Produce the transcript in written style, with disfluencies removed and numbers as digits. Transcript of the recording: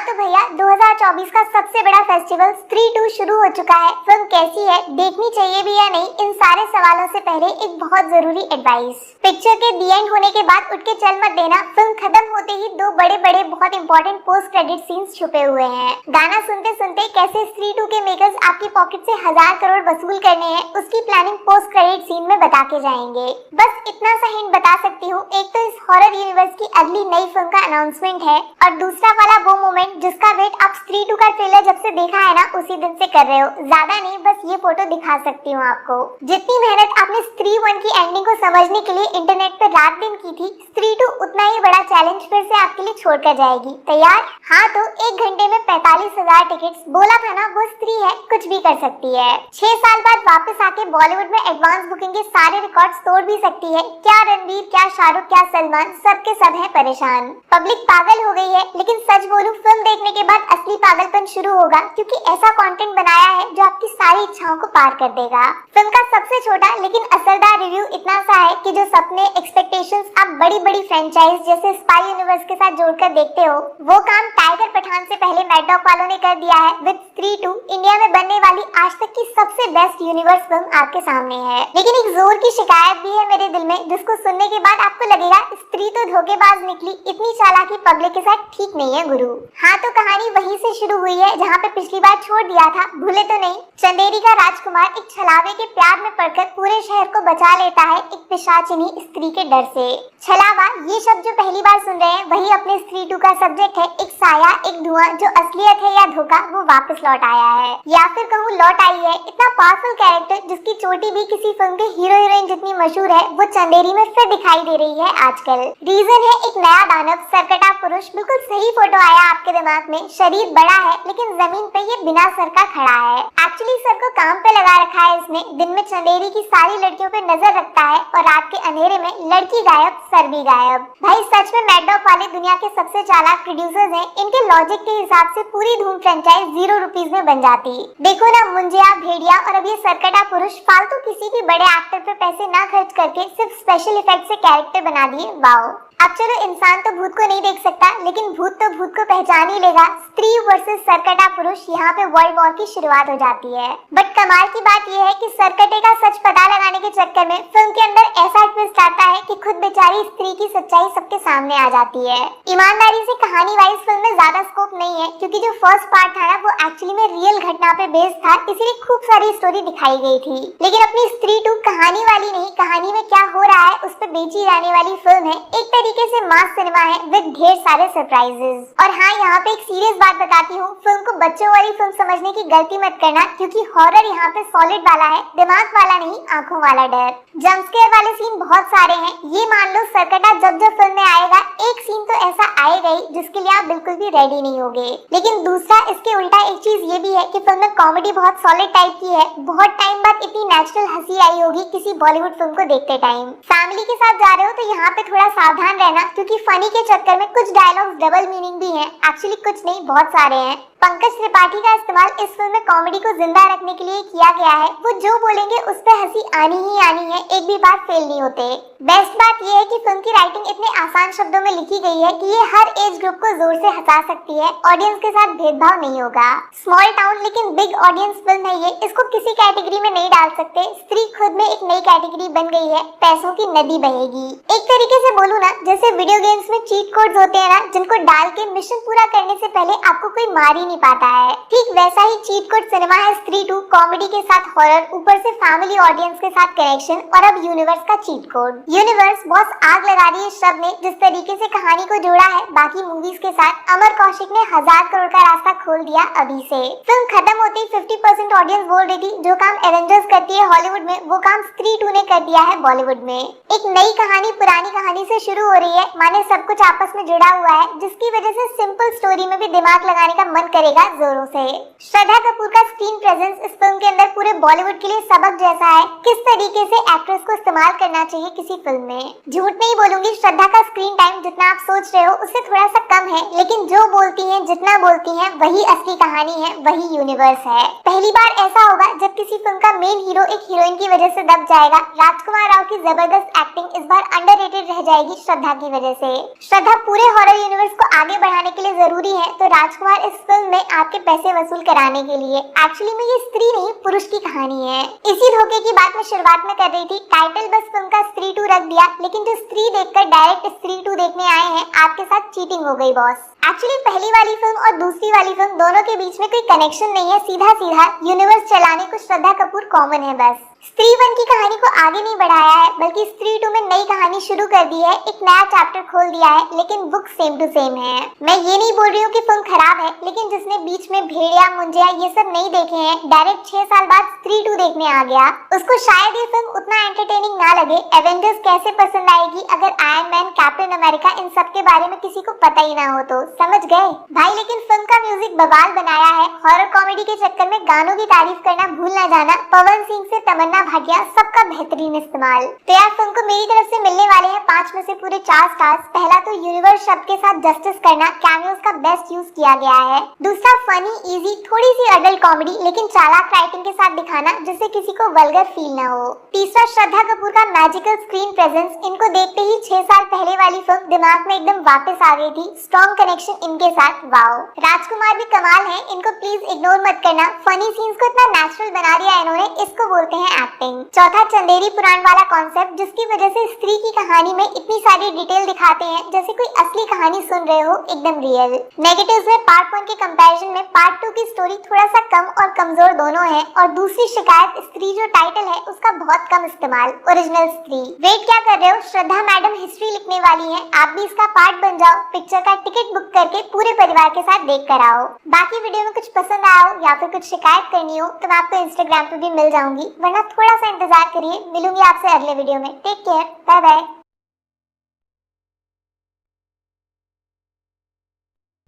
तो भैया 2024 का सबसे बड़ा फेस्टिवल स्त्री 2 शुरू हो चुका है। फिल्म कैसी है, देखनी चाहिए भी या नहीं, इन सारे सवालों से पहले एक बहुत जरूरी एडवाइस। पिक्चर के दी एंड होने के बाद उठ के चल मत देना। फिल्म खत्म होते ही दो बड़े बड़े बहुत इंपॉर्टेंट पोस्ट क्रेडिट सीन्स छुपे हुए हैं। गाना सुनते सुनते कैसे स्त्री 2 के मेकर्स आपकी पॉकेट से 1000 करोड़ वसूल करने हैं, उसकी प्लानिंग पोस्ट क्रेडिट सीन में बता के जाएंगे। बस इतना सा हिंट बता सकती हूँ, एक तो इस हॉरर यूनिवर्स की अगली नई फिल्म का अनाउंसमेंट है, और दूसरा वाला वो मोमेंट जिसका वेट आप स्त्री 2 का ट्रेलर जब से देखा है ना, उसी दिन से कर रहे हो। ज्यादा नहीं, बस ये फोटो दिखा सकती हूँ आपको। जितनी मेहनत आपने स्त्री 1 की एंडिंग को समझने के लिए इंटरनेट पर रात दिन की थी, स्त्री 2 उतना ही बड़ा चैलेंज फिर से आपके लिए छोड़ कर जाएगी। तैयार? हाँ तो 1 घंटे में 45,000 टिकट्स। बोला था ना, वो स्त्री है, कुछ भी कर सकती है। 6 साल बाद वापस आके बॉलीवुड में एडवांस बुकिंग के सारे रिकॉर्ड्स तोड़ भी सकती है। क्या रणबीर, क्या शाहरुख, क्या सलमान, सबके सब है परेशान। पब्लिक पागल हो गई है, लेकिन सच बोलूं, फिल्म देखने के बाद असली पागलपन शुरू होगा, क्योंकि ऐसा कंटेंट बनाया है जो आपकी सारी इच्छाओं को पार कर देगा। फिल्म का सबसे छोटा लेकिन असरदार रिव्यू इतना सा है कि जो सपने, एक्सपेक्टेशंस आप बड़ी बड़ी फ्रेंचाइज जैसे स्पाई यूनिवर्स के साथ जोड़कर देखते हो, वो काम टाइगर पठान से पहले मैड डॉग वालों ने कर दिया है। विद स्त्री 2 इंडिया में बनने वाली आज तक की सबसे बेस्ट यूनिवर्स फिल्म आपके सामने है। लेकिन एक जोर की शिकायत भी है मेरे दिल में, जिसको सुनने के बाद आपको लगेगा स्त्री तो धोखेबाज निकली, इतनी चालाकी पब्लिक के साथ ठीक नहीं है गुरु। हाँ तो कहानी वहीं से शुरू हुई है जहाँ पे पिछली बार छोड़ दिया था, भूले तो नहीं। चंदेरी का राजकुमार एक छलावे के प्यार में पड़कर पूरे शहर को बचा लेता है एक पिशाचिनी स्त्री के डर से। छलावा, ये शब्द जो पहली बार सुन रहे हैं, वही अपने स्त्री 2 का सब्जेक्ट है। एक साया, एक धुआं, जो असलियत है या धोखा, वो वापस लौट आया है, या फिर कहूँ लौट आई है। इतना पावरफुल कैरेक्टर जिसकी चोटी भी किसी फिल्म के हीरो हीरोइन जितनी मशहूर है, वो चंदेरी में फिर दिखाई दे रही है आजकल। रीजन है एक नया दानव, सरकटा पुरुष। बिल्कुल सही फोटो आया आपके दिमाग में। शरीर बड़ा है, लेकिन जमीन पे ये बिना सर का खड़ा है। एक्चुअली सर को काम पे लगा रखा है इसने। दिन में चंदेरी की सारी लड़कियों पे नजर रखता है, और रात के अंधेरे में लड़की गायब, सर भी गायब। भाई सच में मैड डॉग वाले दुनिया के सबसे चालाक प्रोड्यूसर्स हैं। इनके लॉजिक के हिसाब से पूरी धूम फ्रेंचाइज 0 रुपीज में बन जाती। देखो ना, मुंजिया, भेड़िया और अब ये सरकटा पुरुष, फालतू किसी भी बड़े एक्टर पे पैसे ना खर्च करके सिर्फ स्पेशल इफेक्ट से कैरेक्टर बना दिए। वाओ। अब चलो, इंसान तो भूत को नहीं देख सकता, लेकिन भूत तो भूत को पहचान ही लेगा। स्त्री वर्सेस सरकटा पुरुष, यहाँ पे वर्ल्ड वॉर की शुरुआत हो जाती है। बट कमाल की बात यह है कि सरकटे का सच पता लगाने के चक्कर में फिल्म के अंदर ऐसा ट्विस्ट आता है कि खुद बेचारी स्त्री की सच्चाई सबके सामने आ जाती है। ईमानदारी से कहानी वाइज फिल्म में ज्यादा स्कोप नहीं है, क्योंकि जो फर्स्ट पार्ट था ना, वो एक्चुअली में रियल घटना पे बेस्ड था, इसीलिए खूब सारी स्टोरी दिखाई गई थी। लेकिन अपनी स्त्री 2 कहानी वाली नहीं, कहानी में क्या हो रहा है उस पर बेची जाने वाली फिल्म है। एक तरीके से मास सिनेमा है विद ढेर सारे सरप्राइजेस। और हाँ, यहाँ पे एक सीरियस बात बताती हूँ, फिल्म को बच्चों वाली फिल्म समझने की गलती मत करना, क्योंकि हॉरर यहाँ पे सॉलिड वाला है, दिमाग वाला नहीं, आंखों वाला डर। जंप स्केयर वाले सीन बहुत सारे हैं। ये मान लो सरकटा जब जब फिल्म में आएगा, एक सीन तो ऐसा आएगा ही जिसके लिए आप बिल्कुल भी रेडी नहीं होगे। लेकिन दूसरा, इसके उल्टा एक चीज ये भी है कि फिल्म में कॉमेडी बहुत सॉलिड टाइप की है। बहुत टाइम बाद इतनी नेचुरल हंसी आई होगी किसी बॉलीवुड फिल्म को देखते टाइम। फैमिली के साथ जा रहे हो तो यहाँ पे थोड़ा सावधान रहना, क्योंकि फनी के चक्कर में कुछ डायलॉग्स डबल मीनिंग भी हैं। एक्चुअली कुछ नहीं, बहुत सारे हैं। पंकज त्रिपाठी का इस्तेमाल इस फिल्म में कॉमेडी को जिंदा रखने के लिए किया गया है। वो जो बोलेंगे उस पर हंसी आनी ही आनी है, एक भी बात फेल नहीं होते। बेस्ट बात यह है कि फिल्म की राइटिंग इतने आसान शब्दों में लिखी गई है कि ये हर एज ग्रुप को जोर से हंसा सकती है। ऑडियंस के साथ भेदभाव नहीं होगा। स्मॉल टाउन लेकिन बिग ऑडियंस फिल्म है ये, इसको किसी कैटेगरी में नहीं डाल सकते। स्त्री खुद में एक नई कैटेगरी बन गई है, पैसों की नदी बहेगी। एक तरीके से बोलूं ना, जैसे वीडियो गेम्स में चीट कोड्स होते हैं ना, जिनको डाल के मिशन पूरा करने से पहले आपको कोई मार ही नहीं पाता है, ठीक वैसा ही चीट कोड सिनेमा है स्त्री 2। कॉमेडी के साथ हॉरर, ऊपर से फैमिली ऑडियंस के साथ कनेक्शन, और अब यूनिवर्स का चीट कोड। यूनिवर्स, बॉस आग लगा दी इस शब्द ने। जिस तरीके से कहानी को जोड़ा है बाकी मूवीज के साथ, अमर कौशिक ने 1000 करोड़ का रास्ता खोल दिया अभी से। फिल्म खत्म होते ही 50% ऑडियंस बोल रही थी, जो काम एवेंजर्स करती है हॉलीवुड में, वो काम स्त्री 2 ने कर दिया है बॉलीवुड में। एक नई कहानी पुरानी कहानी से शुरू हो रही है, माने सब कुछ आपस में जुड़ा हुआ है, जिसकी वजह से सिंपल स्टोरी में भी दिमाग लगाने का मन करेगा जोरों से। श्रद्धा कपूर का स्क्रीन प्रेजेंस इस फिल्म के अंदर पूरे बॉलीवुड के लिए सबक जैसा है, किस तरीके से एक्ट्रेस को इस्तेमाल करना चाहिए किसी फिल्म में। झूठ नहीं बोलूंगी, श्रद्धा का स्क्रीन टाइम जितना आप सोच रहे हो उससे थोड़ा सा कम है, लेकिन जो बोलती हैं, जितना बोलती हैं, वही असली कहानी है, वही यूनिवर्स है। पहली बार ऐसा होगा जब किसी फिल्म का मेन हीरो एक हीरोइन की वजह से दब जाएगा। राजकुमार राव की जबरदस्त एक्टिंग इस बार अंडररेटेड रह जाएगी श्रद्धा की वजह से। श्रद्धा पूरे हॉरर यूनिवर्स को आगे बढ़ाने के लिए जरूरी है, तो राजकुमार इस फिल्म में आपके पैसे वसूल कराने के लिए। एक्चुअली में ये स्त्री नहीं पुरुष की कहानी है। इसी धोखे की बात मैं शुरुआत में कर रही थी। टाइटल बस फिल्म का स्त्री 2 रख दिया, लेकिन जो स्त्री देखकर डायरेक्ट स्त्री 2 देखने आए हैं, आपके साथ चीटिंग हो गई बॉस। एक्चुअली पहली वाली फिल्म और दूसरी वाली फिल्म दोनों के बीच में कोई कनेक्शन नहीं है, सीधा सीधा यूनिवर्स चलाने को श्रद्धा कपूर कॉमन है बस। स्त्री 1 की कहानी को आगे नहीं बढ़ाया है, बल्कि स्त्री 2 में नई कहानी शुरू कर दी है, एक नया चैप्टर खोल दिया है, लेकिन बुक सेम टू सेम है। मैं ये नहीं बोल रही हूँ कि फिल्म खराब है, लेकिन जिसने बीच में भेड़िया मुंजिया ये सब नहीं देखे हैं, डायरेक्ट 6 साल बाद स्त्री 2 देखने आ गया, उसको शायद ये फिल्म उतना एंटरटेनिंग ना लगे। एवेंजर्स कैसे पसंद आएगी अगर iron man, captain America in सब के बारे में किसी को पता ही ना हो तो, समझ गए भाई। लेकिन फिल्म का म्यूजिक बवाल बनाया है। हॉरर कॉमेडी के चक्कर में गानों की तारीफ करना भूल ना जाना। पवन सिंह से तमन्ना भाटिया, सबका बेहतरीन इस्तेमाल। तो यार फिल्म को मेरी तरफ से मिलने वाले हैं 5 में से पूरे 4 स्टार्स। पहला तो यूनिवर्स शब्द के साथ जस्टिस करना, कैमियोज का बेस्ट यूज किया गया है। दूसरा फनी, इजी, थोड़ी सी अडल्ट कॉमेडी, लेकिन चालाक राइटिंग के साथ दिखाना जिससे किसी को वल्गर फील ना हो। तीसरा श्रद्धा कपूर का मैजिकल स्क्रीन प्रेजेंस, इनको देखते ही 6 साल पहले वाली फिल्म दिमाग में एकदम वापस आ गई थी। स्ट्रॉन्ग कनेक्शन इनके साथ, वाओ। राजकुमार भी कमाल है, इनको प्लीज इग्नोर मत करना। फनी सीन्स को इतना नेचुरल बना दिया इन्होंने, इसको बोलते हैं एक्टिंग। चौथा चंदेरी पुराण वाला कॉन्सेप्ट, जिसकी वजह से स्त्री की कहानी में इतनी सारी डिटेल दिखाते हैं जैसे कोई असली कहानी सुन रहे हो, एकदम रियल। नेगेटिव्स में पार्ट 1 के कंपैरिजन में पार्ट 2 की स्टोरी थोड़ा सा कम और कमजोर दोनों है। और दूसरी शिकायत, स्त्री जो टाइटल है उसका बहुत कम इस्तेमाल, ओरिजिनल स्त्री। वेट क्या कर रहे हो, श्रद्धा मैडम हिस्ट्री लिखने वाली है, आप भी इसका पार्ट बन जाओ। पिक्चर का टिकट बुक करके पूरे परिवार के साथ देख कर आओ। बाकी वीडियो में कुछ पसंद आया हो या फिर कुछ शिकायत करनी हो तो मैं आपको इंस्टाग्राम पे भी मिल जाऊंगी, वरना थोड़ा सा इंतजार करिए। मिलूंगी आपसे अगले वीडियो में। Take care, bye bye.